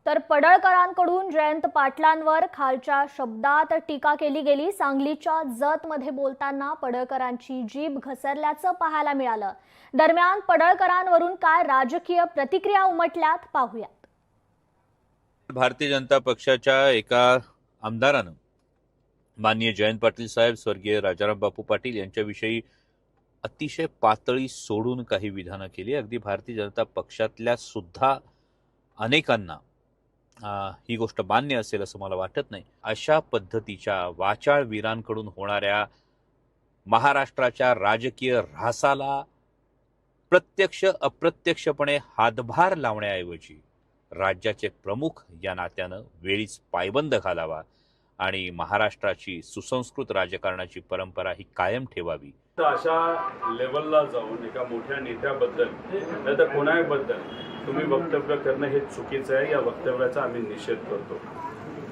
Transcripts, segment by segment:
तर पडळकरांकडून जयंत पाटलांवर खालच्या शब्दात टीका केली गेली। सांगलीच्या जतमध्ये बोलताना पडळकरांची जीभ घसरल्याचं पाहायला मिळालं। दरम्यान पडळकरांवरून काय राजकीय प्रतिक्रिया उमटल्यात पाहूयात। भारतीय जनता पक्षाच्या एका आमदारानं माननीय जयंत पाटील साहेब, स्वर्गीय राजाराम बापू पाटील यांच्याविषयी अतिशय पातळी सोडून काही विधानं केली। अगदी भारतीय जनता पक्षातल्या सुद्धा अनेकांना ही गोष्ट मान्य असेल असं मला वाटत नाही। अशा पद्धतीच्या वाचाळ वीरांकडून होणाऱ्या महाराष्ट्राच्या राजकीय ऱ्हासाला प्रत्यक्ष अप्रत्यक्षपणे हातभार लावण्याऐवजी राज्याचे प्रमुख या नात्यानं वेळीच पायबंद घालावा आणि महाराष्ट्राची सुसंस्कृत राजकारणाची परंपरा ही कायम ठेवावी। तर अशा लेवलला जाऊन एका मोठ्या नेत्याबद्दल नाहीतर कोणाबद्दल तुम्ही वक्तव्य करणं हे चुकीचं आहे। या वक्तव्याचा आम्ही निषेध करतो।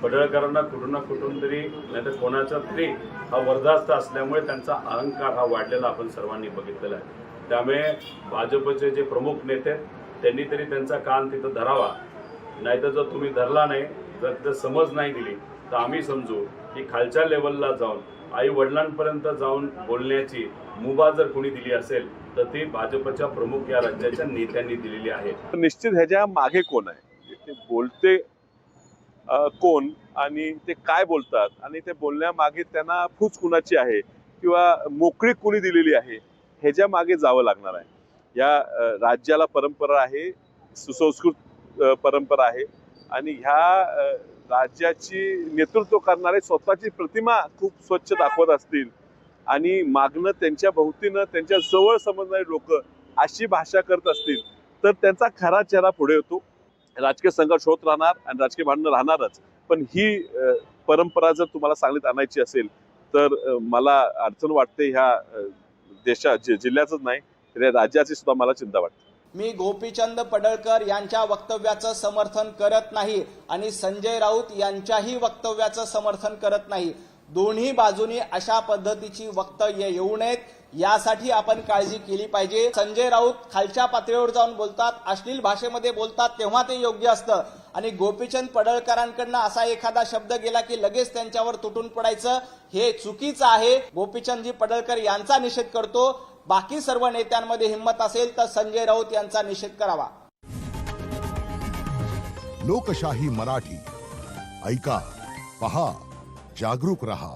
पडळकरांना कुठून ना कुठून तरी नाहीतर कोणाचा तरी हा वरदास्त असल्यामुळे त्यांचा अहंकार हा वाढलेला आपण सर्वांनी बघितलेला आहे। त्यामुळे भाजपचे जे प्रमुख नेते त्यांनी तरी त्यांचा कान तिथं धरावा, नाहीतर जर तुम्ही धरला नाही, जर तिथं समज नाही दिली तर आम्ही समजू की खालच्या लेवलला जाऊन आई वडिलांपर्यंत जाऊन बोलण्याची मुभा जर कोणी दिली असेल तर ती भाजपच्या प्रमुख या राज्याच्या नेत्यांनी दिलेली आहे। निश्चित ह्याच्या मागे कोण आहे, ते बोलते कोण आणि ते काय बोलतात आणि ते बोलण्यामागे त्यांना फूच कुणाची आहे किंवा मोकळीक कुणी दिलेली आहे ह्याच्या मागे जावं लागणार आहे। या राज्याला परंपरा आहे, सुसंस्कृत परंपरा आहे आणि ह्या राज्याची नेतृत्व करणारे स्वतःची प्रतिमा खूप स्वच्छ दाखवत असतील आणि मागणं त्यांच्या भोवतीनं त्यांच्या जवळ समजणारे लोक अशी भाषा करत असतील तर त्यांचा खरा चेहरा पुढे येतो। राजकीय संघर्ष होत राहणार आणि राजकीय भांडणं राहणारच, पण ही परंपरा जर तुम्हाला सांगलीत आणायची असेल तर मला अडचण वाटते। ह्या जिल्ह्याचंच नाही तर या राज्याची सुद्धा मला चिंता वाटते। मी गोपीचंद पडळकर यांच्या वक्तव्याचं समर्थन करत नाही आणि संजय राऊत यांच्याही वक्तव्याचं समर्थन करत नाही। दोन्ही बाजूनी अशा पद्धतीची वक्तव्य येऊ नयेत यासाठी आपण काळजी केली पाहिजे। संजय राऊत खालच्या पातळीवर जाऊन बोलतात, अश्लील भाषेमध्ये बोलतात तेव्हा ते योग्य असतं आणि गोपीचंद पडळकरांकडनं असा एखादा शब्द गेला की लगेच त्यांच्यावर तुटून पडायचं हे चुकीचं आहे। गोपीचंदजी पडळकर यांचा निषेध करतो। बाकी सर्व नेत्यांमध्ये हिम्मत असेल तर संजय राऊत यांचा निषेध करावा। लोकशाही मराठी ऐका, पहा, जागरूक रहा।